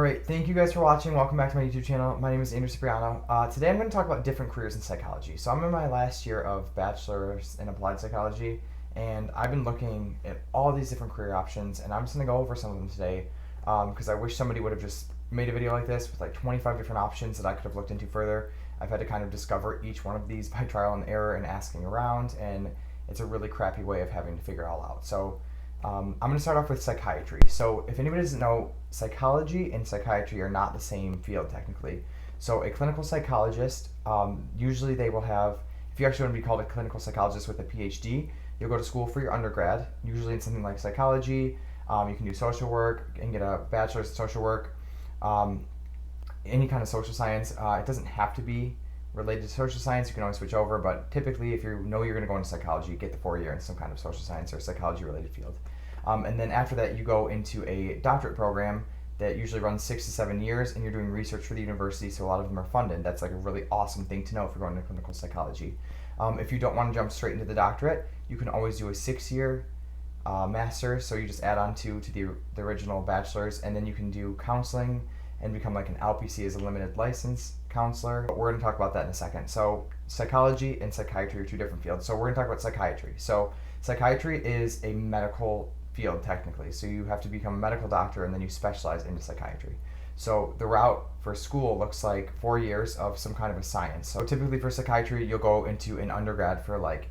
Alright, thank you guys for watching. Welcome back to my YouTube channel. My name is Cipriano. Today I'm going to talk about different careers in psychology. So I'm in my last year of bachelor's in applied psychology, and I've been looking at all these different career options, and I'm just going to go over some of them today because I wish somebody would have just made a video like this with like 25 different options that I could have looked into further. I've had to kind of discover each one of these by trial and error and asking around, and it's a really crappy way of having to figure it all out. So I'm going to start off with psychiatry. So if anybody doesn't know, psychology and psychiatry are not the same field technically. So a clinical psychologist, usually they will have, if you actually want to be called a clinical psychologist with a PhD, you'll go to school for your undergrad, usually in something like psychology. You can do social work and get a bachelor's in social work, any kind of social science. It doesn't have to be related to social science. You can always switch over, but typically if you know you're going to go into psychology, you get the 4-year in some kind of social science or psychology related field. And then after that you go into a doctorate program that usually runs 6 to 7 years, and you're doing research for the university, so a lot of them are funded. That's like a really awesome thing to know if you're going into clinical psychology. If you don't want to jump straight into the doctorate, you can always do a 6-year master's, so you just add on to the original bachelor's, and then you can do counseling and become like an LPC as a limited license counselor. But we're going to talk about that in a second. So psychology and psychiatry are two different fields. So we're going to talk about psychiatry. So psychiatry is a medical field technically. So you have to become a medical doctor and then you specialize into psychiatry. So the route for school looks like 4 years of some kind of a science. So typically for psychiatry, you'll go into an undergrad for like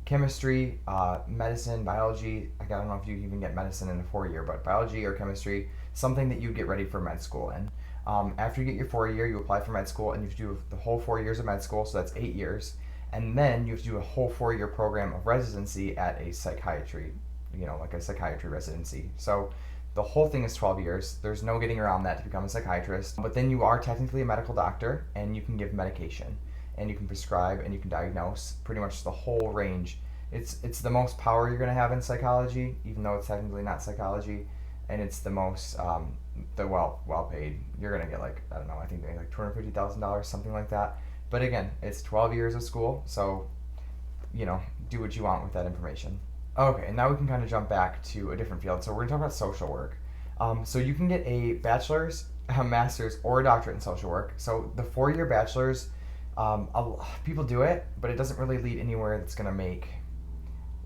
chemistry, medicine, biology. I don't know if you even get medicine in a 4-year, but biology or chemistry, something that you get ready for med school in. After you get your 4-year, you apply for med school, and you have to do the whole 4 years of med school, so that's 8 years. And then you have to do a whole 4-year program of residency at a psychiatry, like a psychiatry residency. So the whole thing is 12 years. There's no getting around that to become a psychiatrist. But then you are technically a medical doctor, and you can give medication, and you can prescribe, and you can diagnose pretty much the whole range. It's the most power you're going to have in psychology, even though it's technically not psychology, and it's the most well paid. You're going to get like, I don't know, I think like $250,000, something like that. But again, it's 12 years of school, so do what you want with that information. Okay, and now we can kind of jump back to a different field. So we're going to talk about social work. So you can get a bachelor's, a master's, or a doctorate in social work. So the 4-year bachelor's, people do it, but it doesn't really lead anywhere that's going to make,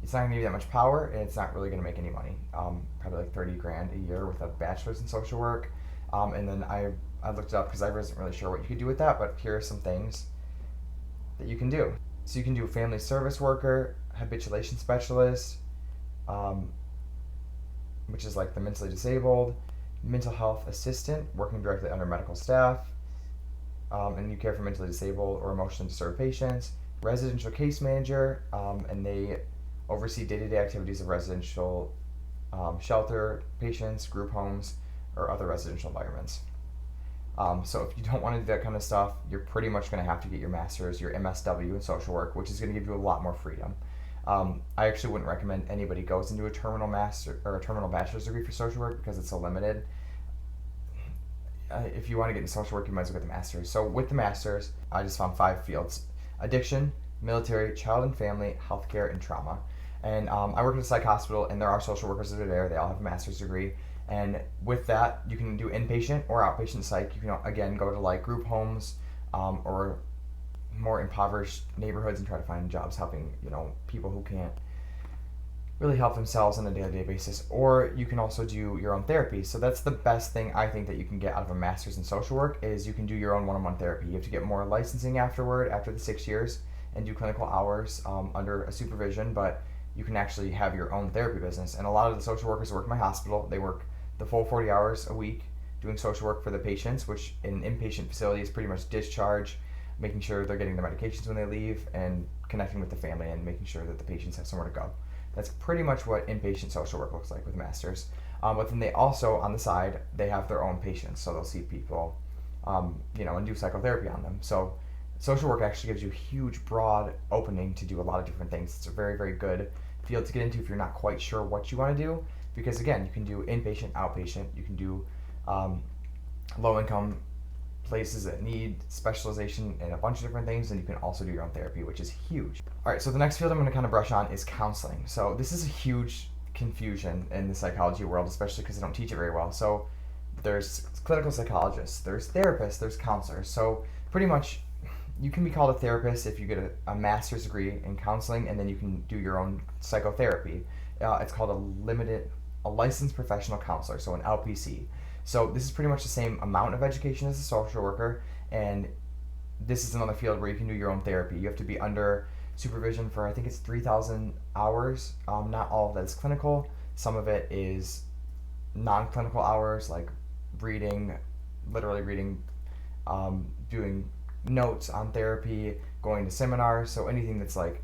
it's not going to give you that much power, and it's not really going to make any money. Probably like 30 grand a year with a bachelor's in social work. And then I looked it up because I wasn't really sure what you could do with that, but here are some things that you can do. So you can do a family service worker, habituation specialist, which is like the mentally disabled, mental health assistant, working directly under medical staff, and you care for mentally disabled or emotionally disturbed patients, residential case manager, and they oversee day-to-day activities of residential shelter patients, group homes, or other residential environments. So if you don't want to do that kind of stuff, you're pretty much going to have to get your master's, your MSW in social work, which is going to give you a lot more freedom. I actually wouldn't recommend anybody goes into a terminal master or a terminal bachelor's degree for social work because it's so limited. If you want to get into social work, you might as well get the master's. So with the master's, I just found 5 fields: addiction, military, child and family, healthcare, and trauma. And I work at a psych hospital, and there are social workers that are there. They all have a master's degree. And with that, you can do inpatient or outpatient psych. You can, again, go to like group homes or more impoverished neighborhoods and try to find jobs helping, people who can't really help themselves on a day-to-day basis. Or you can also do your own therapy. So that's the best thing I think that you can get out of a master's in social work is you can do your own one-on-one therapy. You have to get more licensing afterward, after the 6 years, and do clinical hours under a supervision, but you can actually have your own therapy business. And a lot of the social workers who work in my hospital, they work the full 40 hours a week doing social work for the patients, which in an inpatient facility is pretty much discharge, making sure they're getting the medications when they leave, and connecting with the family and making sure that the patients have somewhere to go. That's pretty much what inpatient social work looks like with masters. But then they also, on the side, they have their own patients, so they'll see people, and do psychotherapy on them. So social work actually gives you a huge, broad opening to do a lot of different things. It's a very, very good field to get into if you're not quite sure what you want to do, because again, you can do inpatient, outpatient, you can do low-income places that need specialization in a bunch of different things, and you can also do your own therapy, which is huge. All right, so the next field I'm going to kind of brush on is counseling. So this is a huge confusion in the psychology world, especially because I don't teach it very well. So there's clinical psychologists, there's therapists, there's counselors. So pretty much you can be called a therapist if you get a master's degree in counseling, and then you can do your own psychotherapy. It's called a licensed professional counselor, so an LPC. So this is pretty much the same amount of education as a social worker, and this is another field where you can do your own therapy. You have to be under supervision for, I think it's 3,000 hours. Not all of that is clinical. Some of it is non-clinical hours, like literally reading, doing notes on therapy, going to seminars. So anything that's like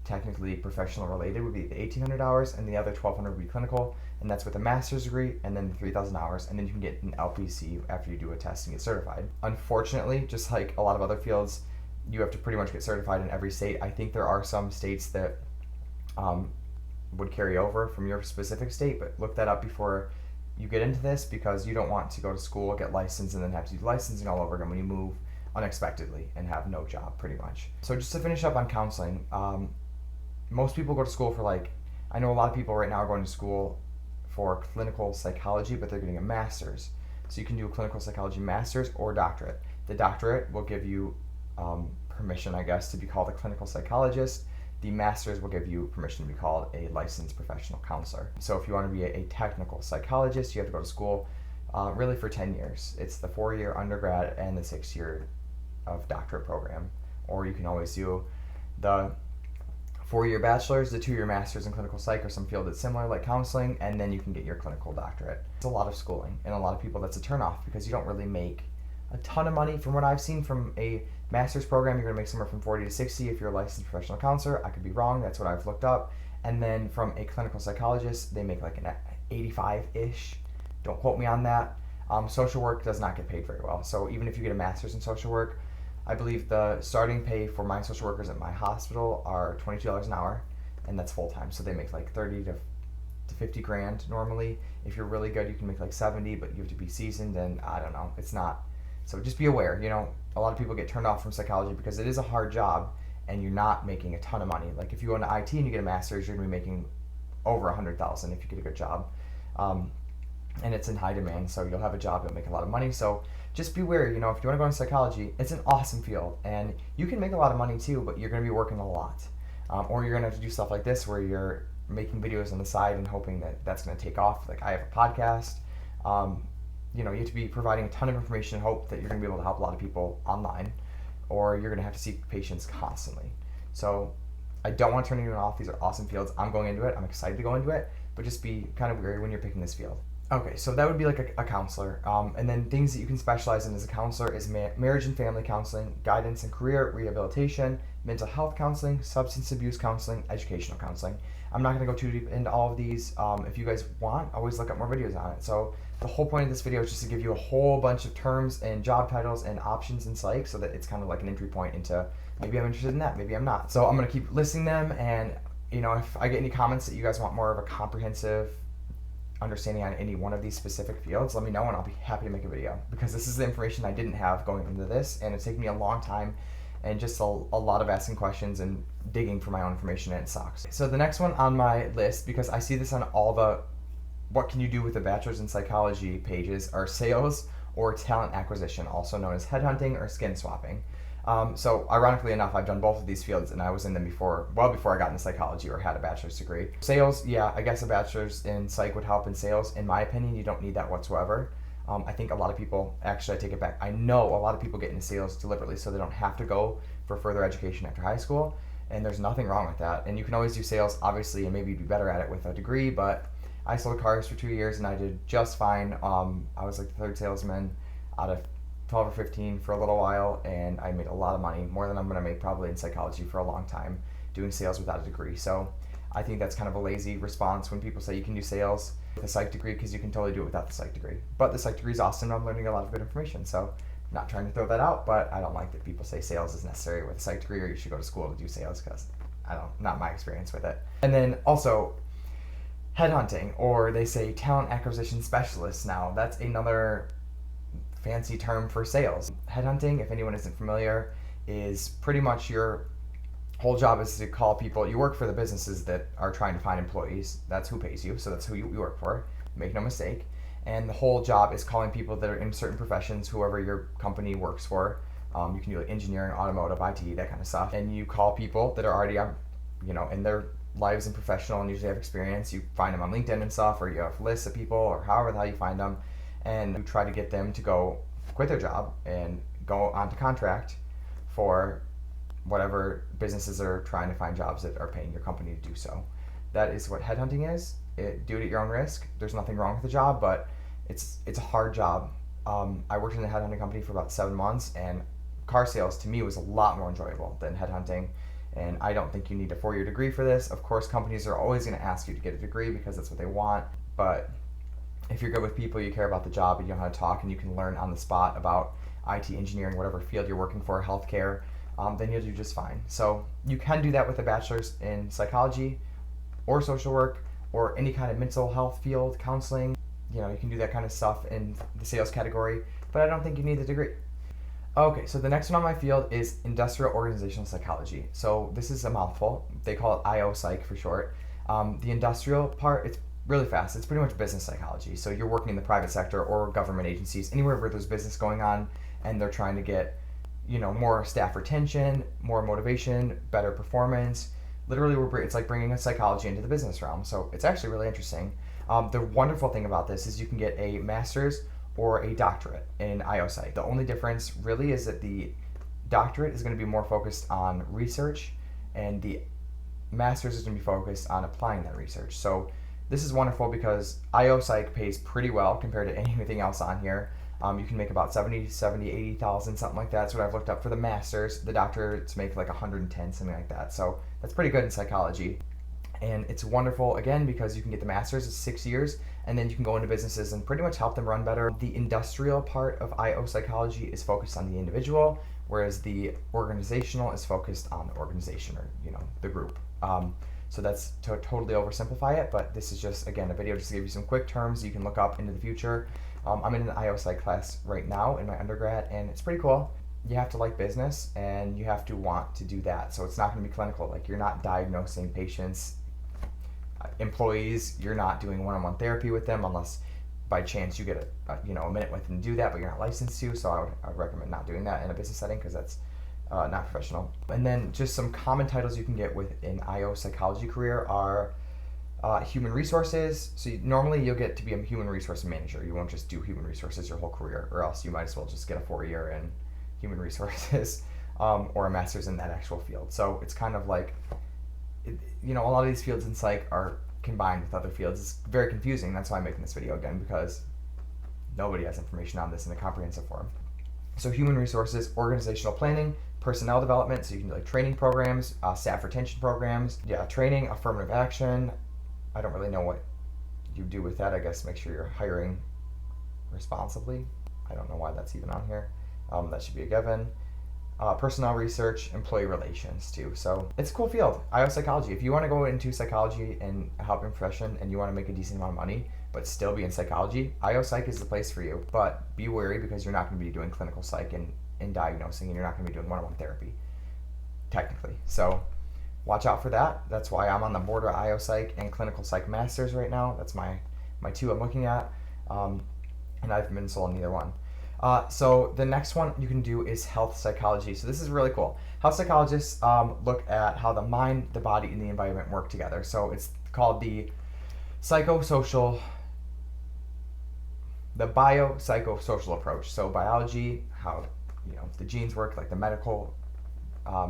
technically professional related would be the 1,800 hours, and the other 1,200 would be clinical, and that's with a master's degree, and then the 3,000 hours, and then you can get an LPC after you do a test and get certified. Unfortunately, just like a lot of other fields, you have to pretty much get certified in every state. I think there are some states that would carry over from your specific state, but look that up before you get into this, because you don't want to go to school, get licensed, and then have to do licensing all over again when you move unexpectedly and have no job, pretty much. So just to finish up on counseling, most people go to school for, like, I know a lot of people right now are going to school for clinical psychology, but they're getting a master's. So you can do a clinical psychology master's or doctorate. The doctorate will give you permission, I guess, to be called a clinical psychologist. The master's will give you permission to be called a licensed professional counselor. So if you want to be a technical psychologist, you have to go to school really for 10 years. It's the 4-year undergrad and the 6-year of doctorate program. Or you can always do the 4-year bachelor's, the 2-year master's in clinical psych or some field that's similar like counseling, and then you can get your clinical doctorate. It's a lot of schooling, and a lot of people that's a turnoff because you don't really make a ton of money. From what I've seen from a master's program, you're going to make somewhere from 40 to 60 if you're a licensed professional counselor. I could be wrong, that's what I've looked up. And then from a clinical psychologist, they make like an 85-ish. Don't quote me on that. Social work does not get paid very well. So even if you get a master's in social work, I believe the starting pay for my social workers at my hospital are $22 an hour, and that's full time. So they make like 30 to 50 grand normally. If you're really good, you can make like 70, but you have to be seasoned, and I don't know, it's not. So just be aware, a lot of people get turned off from psychology because it is a hard job and you're not making a ton of money. Like if you go into IT and you get a master's, you're gonna be making over $100,000 if you get a good job. And it's in high demand, so you'll have a job, you'll make a lot of money. So just beware, if you want to go into psychology, it's an awesome field, and you can make a lot of money too, but you're going to be working a lot. Or you're going to have to do stuff like this where you're making videos on the side and hoping that that's going to take off. Like I have a podcast. You have to be providing a ton of information and hope that you're going to be able to help a lot of people online, or you're going to have to see patients constantly. So I don't want to turn anyone off. These are awesome fields. I'm going into it. I'm excited to go into it, but just be kind of wary when you're picking this field. Okay, so that would be like a counselor. And then things that you can specialize in as a counselor is marriage and family counseling, guidance and career rehabilitation, mental health counseling, substance abuse counseling, educational counseling. I'm not going to go too deep into all of these. If you guys want, always look up more videos on it. So the whole point of this video is just to give you a whole bunch of terms and job titles and options in psych, so that it's kind of like an entry point into maybe I'm interested in that, maybe I'm not. So I'm going to keep listing them, and if I get any comments that you guys want more of a comprehensive understanding on any one of these specific fields, let me know and I'll be happy to make a video, because this is the information I didn't have going into this, and it's taken me a long time and just a lot of asking questions and digging for my own information, and it sucks. So the next one on my list, because I see this on all the what can you do with a bachelor's in psychology pages, are sales or talent acquisition, also known as headhunting or skin swapping. So ironically enough, I've done both of these fields, and I was in them before I got into psychology or had a bachelor's degree. Sales, yeah, I guess a bachelor's in psych would help in sales. In my opinion, you don't need that whatsoever. I think a lot of people, actually I take it back, I know a lot of people get into sales deliberately so they don't have to go for further education after high school, and there's nothing wrong with that. And you can always do sales, obviously, and maybe be better at it with a degree, but I sold cars for 2 years and I did just fine. I was like the third salesman out of 12 or 15 for a little while, and I made a lot of money, more than I'm going to make probably in psychology for a long time, doing sales without a degree. So I think that's kind of a lazy response when people say you can do sales with a psych degree, because you can totally do it without the psych degree. But the psych degree is awesome, and I'm learning a lot of good information. So I'm not trying to throw that out, but I don't like that people say sales is necessary with a psych degree, or you should go to school to do sales, because not my experience with it. And then also headhunting, or they say talent acquisition specialist now. That's another fancy term for sales. Headhunting, if anyone isn't familiar, is pretty much your whole job is to call people. You work for the businesses that are trying to find employees. That's who pays you, so that's who you work for. Make no mistake. And the whole job is calling people that are in certain professions, whoever your company works for. You can do like engineering, automotive, IT, that kind of stuff. And you call people that are already, in their lives and professional and usually have experience. You find them on LinkedIn and stuff, or you have lists of people, or however the hell you find them, and you try to get them to go quit their job and go onto contract for whatever businesses are trying to find jobs that are paying your company to do so. That is what headhunting is. Do it at your own risk. There's nothing wrong with the job, but it's a hard job. I worked in a headhunting company for about 7 months, and car sales to me was a lot more enjoyable than headhunting. And I don't think you need a 4-year degree for this. Of course, companies are always going to ask you to get a degree because that's what they want. But if you're good with people, you care about the job, and you know how to talk, and you can learn on the spot about IT, engineering, whatever field you're working for, healthcare, then you'll do just fine. So you can do that with a bachelor's in psychology or social work or any kind of mental health field, counseling. You can do that kind of stuff in the sales category, but I don't think you need the degree. Okay, so the next one on my field is industrial organizational psychology. So this is a mouthful. They call it IO Psych for short. The industrial part, it's really fast. It's pretty much business psychology. So you're working in the private sector or government agencies, anywhere where there's business going on, and they're trying to get, more staff retention, more motivation, better performance. Literally, it's like bringing a psychology into the business realm. So it's actually really interesting. The wonderful thing about this is you can get a master's or a doctorate in IO Psych. The only difference really is that the doctorate is going to be more focused on research, and the master's is going to be focused on applying that research. So this is wonderful because IO Psych pays pretty well compared to anything else on here. You can make about 80,000, something like that. That's what I've looked up for the master's. The doctorates make like 110, something like that. So that's pretty good in psychology. And it's wonderful, again, because you can get the master's, it's 6 years, and then you can go into businesses and pretty much help them run better. The industrial part of IO psychology is focused on the individual, whereas the organizational is focused on the organization, or the group. So that's to totally oversimplify it, but this is just, again, a video just to give you some quick terms you can look up into the future. I'm in an IO Psych class right now in my undergrad, and it's pretty cool. You have to like business, and you have to want to do that. So it's not going to be clinical. Like, you're not diagnosing patients, employees. You're not doing one-on-one therapy with them unless by chance you get a minute with them to do that, but you're not licensed to. So I would recommend not doing that in a business setting because that's not professional. And then just some common titles you can get with an IO psychology career are human resources. So normally you'll get to be a human resource manager. You won't just do human resources your whole career, or else you might as well just get a 4-year in human resources or a master's in that actual field. So it's kind of like, a lot of these fields in psych are combined with other fields. It's very confusing. That's why I'm making this video again, because nobody has information on this in a comprehensive form. So human resources, organizational planning, personnel development. So you can do like training programs, staff retention programs, training, affirmative action. I don't really know what you do with that. I guess make sure you're hiring responsibly. I don't know why that's even on here. That should be a given. Personnel research, employee relations too. So it's a cool field, IO psychology. If you want to go into psychology and a helping profession, and you want to make a decent amount of money but still be in psychology, IO psych is the place for you. But be wary, because you're not going to be doing clinical psych and diagnosing, and you're not going to be doing one-on-one therapy technically. So watch out for that. That's why I'm on the border of IO Psych and Clinical Psych Masters right now. That's my two I'm looking at, and I've been sold neither one. So the next one you can do is health psychology. So this is really cool. Health psychologists look at how the mind, the body, and the environment work together. So it's called the biopsychosocial approach. So biology, how the genes work, like the medical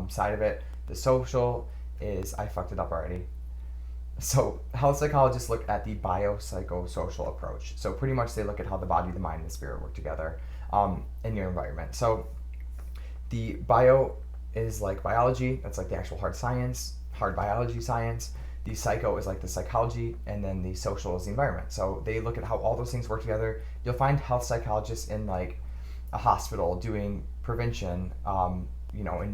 side of it. The social is, I fucked it up already. So health psychologists look at the biopsychosocial approach. So pretty much they look at how the body, the mind, and the spirit work together in your environment. So the bio is like biology. That's like the actual hard science, hard biology science. The psycho is like the psychology, and then the social is the environment. So they look at how all those things work together. You'll find health psychologists in like a hospital doing prevention, and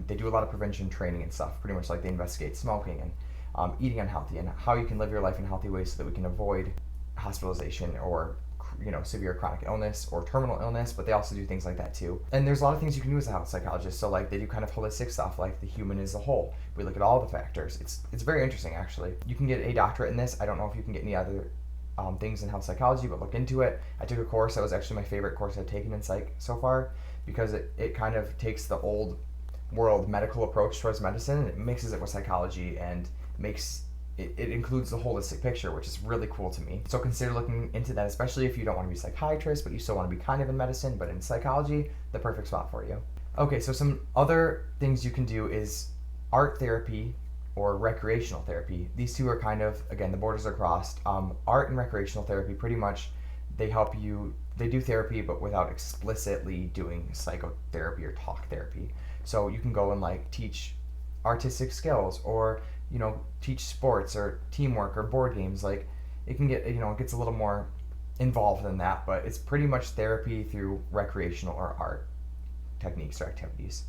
they do a lot of prevention training and stuff. Pretty much like they investigate smoking and eating unhealthy, and how you can live your life in healthy ways so that we can avoid hospitalization or severe chronic illness or terminal illness. But they also do things like that too. And there's a lot of things you can do as a health psychologist. So like they do kind of holistic stuff, like the human as a whole. We look at all the factors. It's very interesting, actually. You can get a doctorate in this. I don't know if you can get any other things in health psychology, but look into it. I took a course that was actually my favorite course I've taken in psych so far, because it kind of takes the old world medical approach towards medicine and it mixes it with psychology and makes it includes the holistic picture, which is really cool to me. So consider looking into that, especially if you don't want to be a psychiatrist, but you still want to be kind of in medicine, but in psychology, the perfect spot for you. Okay, so some other things you can do is art therapy or recreational therapy. These two are kind of, again, the borders are crossed. Art and recreational therapy, pretty much, they help you, they do therapy, but without explicitly doing psychotherapy or talk therapy. So you can go and like teach artistic skills, or teach sports or teamwork or board games. Like it can get, it gets a little more involved than that, but it's pretty much therapy through recreational or art techniques or activities.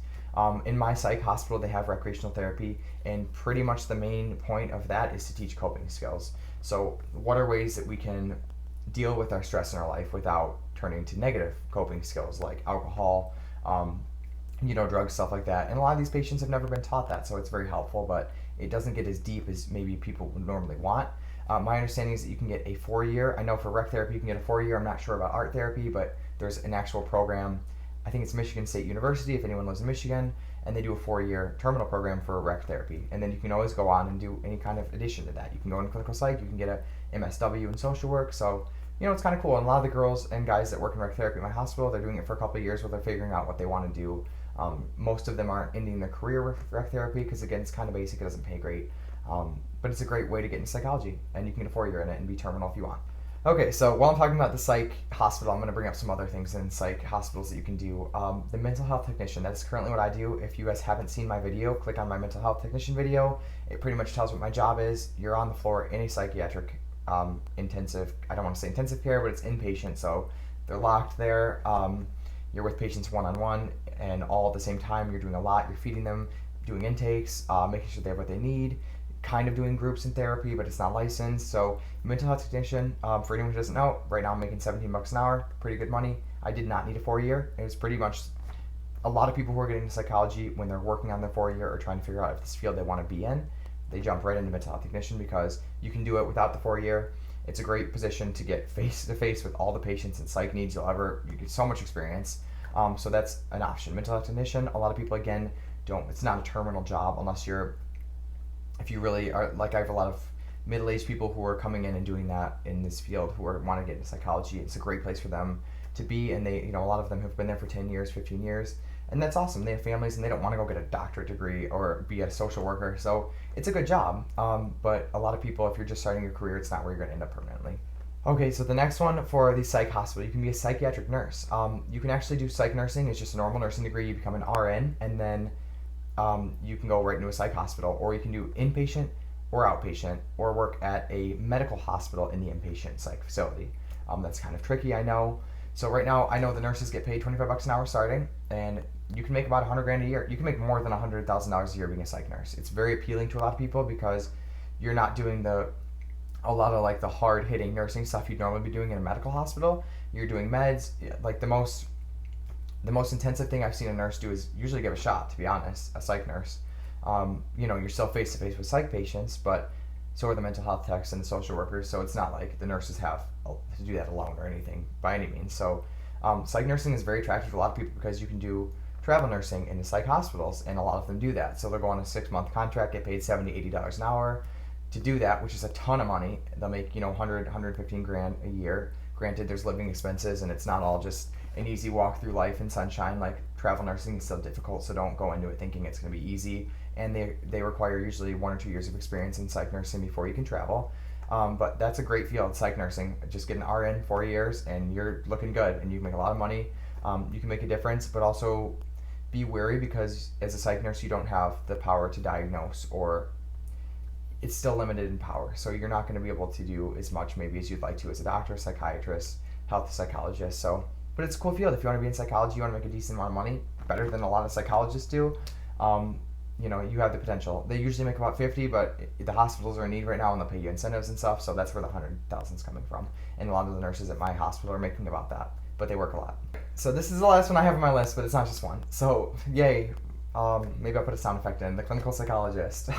In my psych hospital, they have recreational therapy, and pretty much the main point of that is to teach coping skills. So what are ways that we can deal with our stress in our life without turning to negative coping skills like alcohol, drugs, stuff like that. And a lot of these patients have never been taught that, so it's very helpful, but it doesn't get as deep as maybe people would normally want. My understanding is that you can get a 4-year. I know for rec therapy you can get a 4-year. I'm not sure about art therapy, but there's an actual program. I think it's Michigan State University, if anyone lives in Michigan, and they do a 4-year terminal program for rec therapy. And then you can always go on and do any kind of addition to that. You can go into clinical psych, you can get a MSW in social work. So, it's kind of cool. And a lot of the girls and guys that work in rec therapy at my hospital, they're doing it for a couple of years where they're figuring out what they want to do. Most of them aren't ending their career with rec therapy because, again, it's kind of basic, it doesn't pay great. But it's a great way to get into psychology, and you can get a 4-year in it and be terminal if you want. Okay, so while I'm talking about the psych hospital, I'm going to bring up some other things in psych hospitals that you can do. The mental health technician, that's currently what I do. If you guys haven't seen my video, click on my mental health technician video. It pretty much tells what my job is. You're on the floor in a psychiatric intensive, I don't want to say intensive care, but it's inpatient, so they're locked there. You're with patients one-on-one, and all at the same time. You're doing a lot. You're feeding them, doing intakes, making sure they have what they need, kind of doing groups in therapy, but it's not licensed. So mental health technician, for anyone who doesn't know, right now I'm making $17 an hour, pretty good money. I did not need a 4-year. It was pretty much a lot of people who are getting into psychology when they're working on their 4-year or trying to figure out if this field they want to be in, they jump right into mental health technician because you can do it without the 4-year. It's a great position to get face to face with all the patients and psych needs you get so much experience. So that's an option. Mental health technician, a lot of people, again, it's not a terminal job unless if you really are, like I have a lot of middle-aged people who are coming in and doing that in this field who want to get into psychology. It's a great place for them to be, and they, a lot of them have been there for 10 years, 15 years, and that's awesome. They have families and they don't want to go get a doctorate degree or be a social worker, so it's a good job. But a lot of people, if you're just starting your career, it's not where you're going to end up permanently. Okay, so the next one for the psych hospital, you can be a psychiatric nurse. You can actually do psych nursing. It's just a normal nursing degree. You become an RN, and then you can go right into a psych hospital, or you can do inpatient or outpatient, or work at a medical hospital in the inpatient psych facility. That's kind of tricky, I know. So right now, I know the nurses get paid $25 an hour starting, and you can make about $100,000 a year. You can make more than $100,000 a year being a psych nurse. It's very appealing to a lot of people because you're not doing a lot of like the hard-hitting nursing stuff you'd normally be doing in a medical hospital. You're doing meds. Like the most intensive thing I've seen a nurse do is usually give a shot, to be honest, a psych nurse. You're still face-to-face with psych patients, but so are the mental health techs and the social workers, so it's not like the nurses have to do that alone or anything by any means. So psych nursing is very attractive to a lot of people because you can do travel nursing in the psych hospitals, and a lot of them do that. So they'll go on a 6-month contract, get paid $70, $80 an hour to do that, which is a ton of money. They'll make, $115,000 a year. Granted, there's living expenses, and it's not all just an easy walk through life and sunshine. Like travel nursing is still difficult, so don't go into it thinking it's going to be easy. And they require usually 1 or 2 years of experience in psych nursing before you can travel. But that's a great field, psych nursing. Just get an RN 4 years, and you're looking good, and you can make a lot of money. You can make a difference, but also be wary because as a psych nurse, you don't have the power to diagnose, or it's still limited in power. So you're not going to be able to do as much maybe as you'd like to as a doctor, psychiatrist, health psychologist. But it's a cool field. If you want to be in psychology, you want to make a decent amount of money, better than a lot of psychologists do. You have the potential. They usually make about 50, but the hospitals are in need right now, and they'll pay you incentives and stuff. So that's where the 100,000 is coming from. And a lot of the nurses at my hospital are making about that, but they work a lot. So this is the last one I have on my list, but it's not just one. So yay. Maybe I'll put a sound effect in, the clinical psychologist.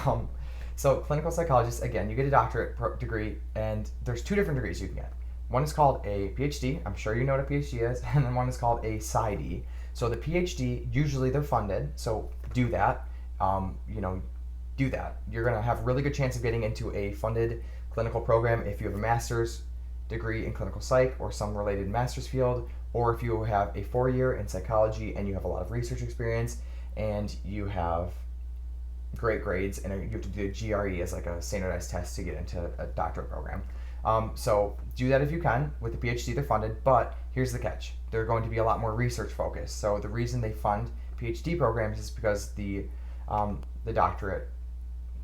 So clinical psychologist, again, you get a doctorate degree, and there's two different degrees you can get. One is called a PhD. I'm sure you know what a PhD is. And then one is called a PsyD. So the PhD, usually they're funded, so do that. Do that. You're going to have a really good chance of getting into a funded clinical program if you have a master's degree in clinical psych or some related master's field, or if you have a 4-year in psychology and you have a lot of research experience and you have great grades, and you have to do a GRE as like a standardized test to get into a doctorate program. So do that if you can. With the PhD, they're funded, but here's the catch. They're going to be a lot more research focused. So the reason they fund PhD programs is because the doctorate,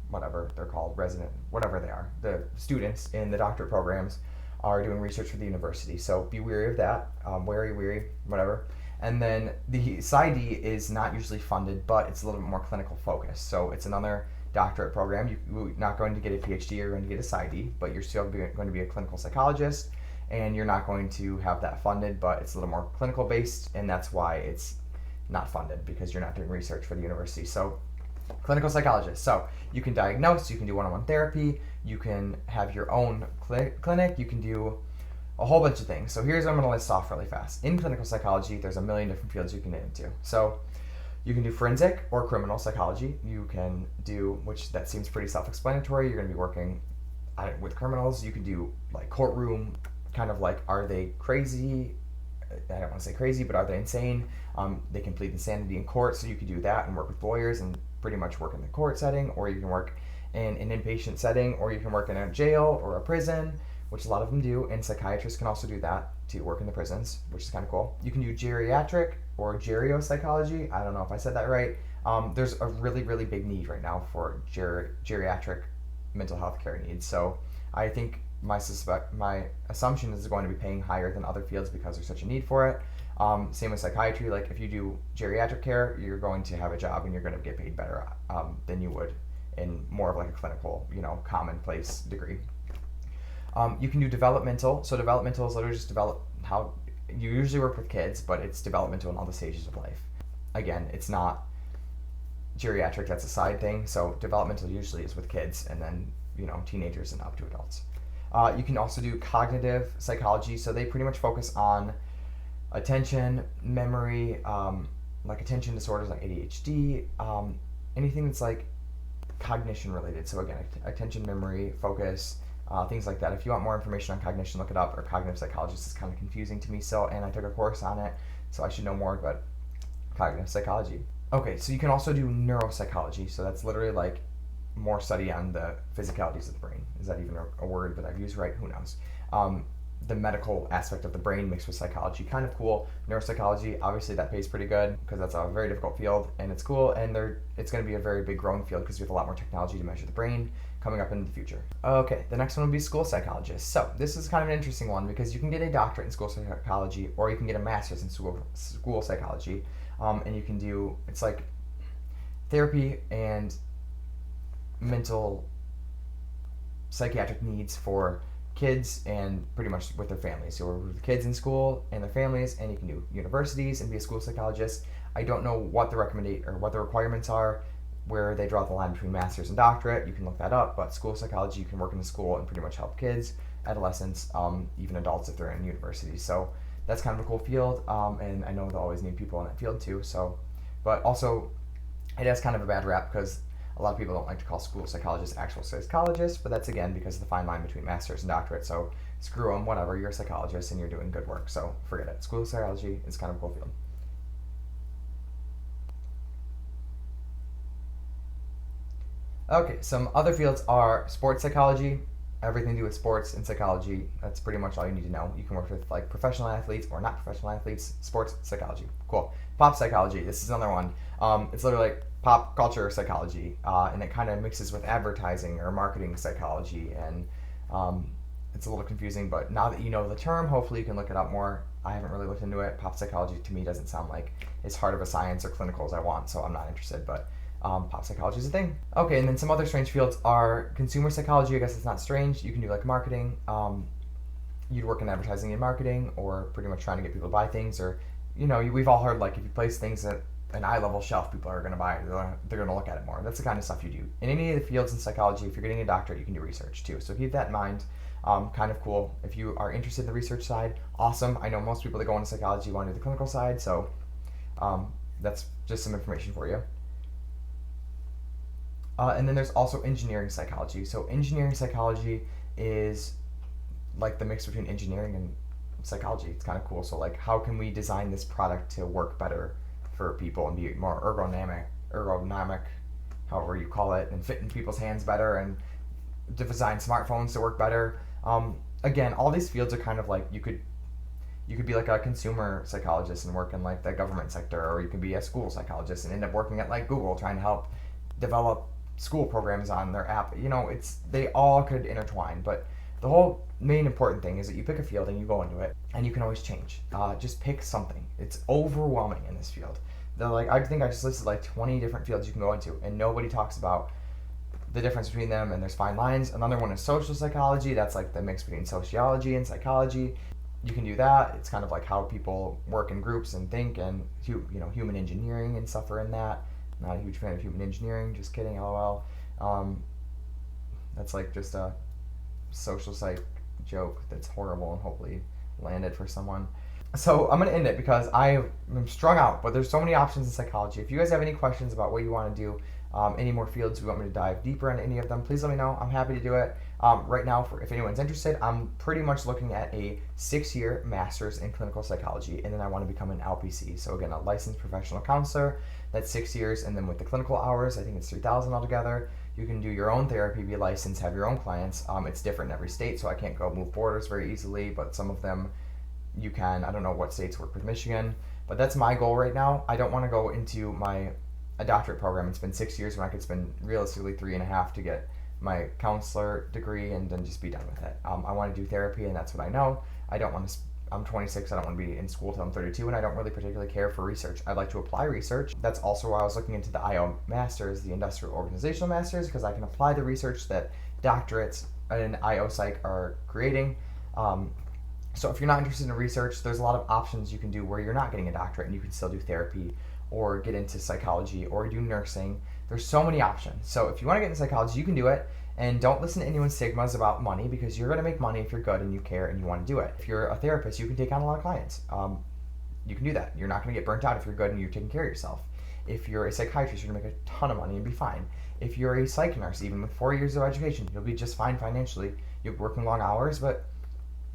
whatever they're called, resident, whatever they are, the students in the doctorate programs are doing research for the university. So be wary of that. Wary, whatever. And then the PsyD is not usually funded, but it's a little bit more clinical focused. So it's another doctorate program. You're not going to get a PhD, you're going to get a PsyD, but you're still going to be a clinical psychologist, and you're not going to have that funded, but it's a little more clinical based, and that's why it's not funded, because you're not doing research for the university. So clinical psychologist. So you can diagnose, you can do one-on-one therapy, you can have your own clinic, you can do a whole bunch of things. So here's what I'm going to list off really fast. In clinical psychology, there's a million different fields you can get into. So you can do forensic or criminal psychology. You can do, which that seems pretty self-explanatory, you're going to be working with criminals. You can do like courtroom, kind of like, are they crazy? I don't want to say crazy, but are they insane? They can plead insanity in court, so you could do that and work with lawyers and pretty much work in the court setting, or you can work in an inpatient setting, or you can work in a jail or a prison, which a lot of them do, and psychiatrists can also do that, to work in the prisons, which is kind of cool. You can do geriatric or geropsychology. I don't know if I said that right. There's a really, really big need right now for geriatric mental health care needs. So I think my assumption is going to be paying higher than other fields because there's such a need for it. Same with psychiatry. Like if you do geriatric care, you're going to have a job and you're going to get paid better than you would in more of like a clinical, commonplace degree. You can do developmental. So developmental is literally just how you usually work with kids, but it's developmental in all the stages of life. Again, it's not geriatric, that's a side thing. So developmental usually is with kids and then, teenagers and up to adults. You can also do cognitive psychology. So they pretty much focus on attention, memory, like attention disorders like ADHD, anything that's like cognition related. So again, attention, memory, focus, things like that. If you want more information on cognition, look it up, or cognitive psychologist is kind of confusing to me still, and I took a course on it, so I should know more, but cognitive psychology. Okay, so you can also do neuropsychology, so that's literally like more study on the physicalities of the brain. Is that even a word that I've used right? Who knows? The medical aspect of the brain mixed with psychology, kind of cool. Neuropsychology, obviously that pays pretty good because that's a very difficult field, and it's cool, and it's going to be a very big growing field because we have a lot more technology to measure the brain coming up in the future. Okay, the next one would be school psychologist. So this is kind of an interesting one because you can get a doctorate in school psychology, or you can get a master's in school psychology, and you can do, it's like therapy and mental psychiatric needs for kids and pretty much with their families. So we're with kids in school and their families, and you can do universities and be a school psychologist. I don't know what the requirements are, where they draw the line between master's and doctorate. You can look that up, but school psychology, you can work in the school and pretty much help kids, adolescents, even adults if they're in university. So that's kind of a cool field, and I know they'll always need people in that field too. So, but also it has kind of a bad rap because a lot of people don't like to call school psychologists actual psychologists, but that's again because of the fine line between master's and doctorate. So screw them, whatever, you're a psychologist and you're doing good work, so forget it. School psychology is kind of a cool field. Okay, some other fields are sports psychology, everything to do with sports and psychology. That's pretty much all you need to know. You can work with like professional athletes or not professional athletes. Sports psychology, cool. Pop psychology, this is another one. It's literally like pop culture psychology, and it kind of mixes with advertising or marketing psychology, and it's a little confusing, but now that you know the term, hopefully you can look it up more. I haven't really looked into it. Pop psychology to me doesn't sound like as hard of a science or clinical as I want, so I'm not interested, but pop psychology is a thing. Okay, and then some other strange fields are consumer psychology. I guess it's not strange. You can do like marketing. You'd work in advertising and marketing, or pretty much trying to get people to buy things, or we've all heard like if you place things at an eye level shelf people are going to buy. They're going to look at it more. That's the kind of stuff you do. In any of the fields in psychology, if you're getting a doctorate, you can do research too. So keep that in mind. Kind of cool. If you are interested in the research side, awesome. I know most people that go into psychology want to do the clinical side, so that's just some information for you. And then there's also engineering psychology. So engineering psychology is like the mix between engineering and psychology. It's kind of cool. So like, how can we design this product to work better for people and be more ergonomic, however you call it, and fit in people's hands better, and to design smartphones to work better. Again, all these fields are kind of like, you could be like a consumer psychologist and work in like the government sector, or you can be a school psychologist and end up working at like Google trying to help develop school programs on their app. You know, they all could intertwine, but the whole main important thing is that you pick a field and you go into it, and you can always change. Just pick something. It's overwhelming in this field. I think I just listed like 20 different fields you can go into, and nobody talks about the difference between them, and there's fine lines. Another one is social psychology. That's like the mix between sociology and psychology. You can do that. It's kind of like how people work in groups and think, and human engineering and stuff are in that. Not a huge fan of human engineering, just kidding, lol. That's like just a social psych joke that's horrible and hopefully landed for someone. So I'm going to end it because I am strung out, but there's so many options in psychology. If you guys have any questions about what you want to do, any more fields you want me to dive deeper into any of them, please let me know. I'm happy to do it. Right now, if anyone's interested, I'm pretty much looking at a 6-year master's in clinical psychology, and then I want to become an LPC. So again, a licensed professional counselor. That's 6 years, and then with the clinical hours, I think it's 3,000 altogether. You can do your own therapy, be licensed, have your own clients. It's different in every state, so I can't go move borders very easily, but some of them you can. I don't know what states work with Michigan, but that's my goal right now. I don't want to go into a doctorate program and spend 6 years when I could spend realistically 3.5 to get my counselor degree and then just be done with it. I want to do therapy, and that's what I know. I don't want to. I'm 26. I don't want to be in school till I'm 32, and I don't really particularly care for research. I'd like to apply research. That's also why I was looking into the IO Masters, the Industrial Organizational Masters, because I can apply the research that doctorates in IO Psych are creating. So if you're not interested in research, there's a lot of options you can do where you're not getting a doctorate, and you can still do therapy or get into psychology or do nursing. There's so many options. So if you want to get into psychology, you can do it. And don't listen to anyone's stigmas about money, because you're going to make money if you're good and you care and you want to do it. If you're a therapist, you can take on a lot of clients. You can do that. You're not going to get burnt out if you're good and you're taking care of yourself. If you're a psychiatrist, you're going to make a ton of money and be fine. If you're a psych nurse, even with 4 years of education, you'll be just fine financially. You'll be working long hours, but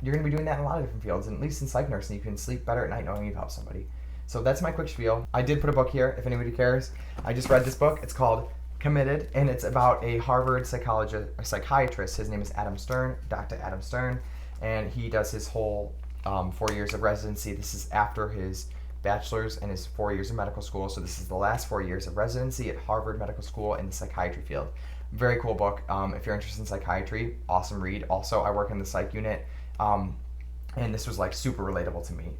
you're going to be doing that in a lot of different fields. And at least in psych nursing, you can sleep better at night knowing you've helped somebody. So that's my quick spiel. I did put a book here if anybody cares. I just read this book. It's called Committed, and it's about a Harvard psychiatrist. His name is Adam Stern, Dr. Adam Stern, and he does his whole 4 years of residency. This is after his bachelor's and his 4 years of medical school, so this is the last 4 years of residency at Harvard Medical School in the psychiatry field. Very cool book. If you're interested in psychiatry, awesome read. Also, I work in the psych unit, and this was like super relatable to me.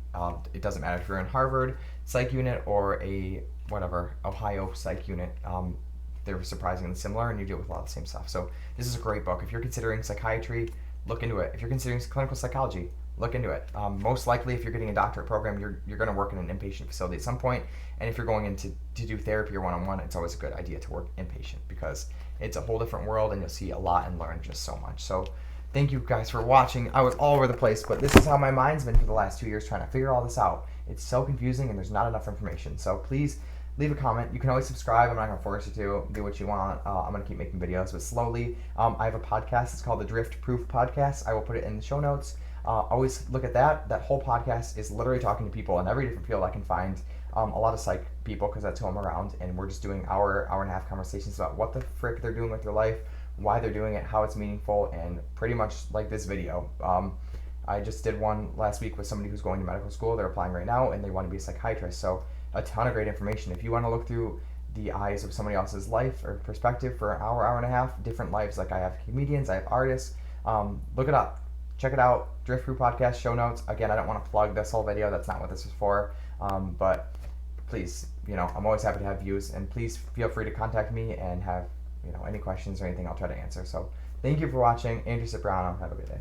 It doesn't matter if you're in Harvard psych unit or a Ohio psych unit. They're surprisingly similar, and you deal with a lot of the same stuff. So this is a great book. If you're considering psychiatry, look into it. If you're considering clinical psychology, look into it. Most likely, if you're getting a doctorate program, you're going to work in an inpatient facility at some point. And if you're going in to do therapy or one-on-one, it's always a good idea to work inpatient, because it's a whole different world, and you'll see a lot and learn just so much. So thank you guys for watching. I was all over the place, but this is how my mind's been for the last 2 years, trying to figure all this out. It's so confusing, and there's not enough information. So please leave a comment. You can always subscribe. I'm not going to force you to. Do what you want. I'm going to keep making videos, but slowly. I have a podcast. It's called the Drift Proof Podcast. I will put it in the show notes. Always look at that. That whole podcast is literally talking to people in every different field I can find. A lot of psych people, because that's who I'm around, and we're just doing hour and a half conversations about what the frick they're doing with their life, why they're doing it, how it's meaningful, and pretty much like this video. I just did one last week with somebody who's going to medical school. They're applying right now, and they want to be a psychiatrist. So a ton of great information. If you want to look through the eyes of somebody else's life or perspective for an hour and a half, different lives, like I have comedians, I have artists, look it up. Check it out. Drift Through Podcast, show notes. Again, I don't want to plug this whole video. That's not what this is for. But please, I'm always happy to have views, and please feel free to contact me and have, any questions or anything I'll try to answer. So thank you for watching. Andrew Cipriano. Have a good day.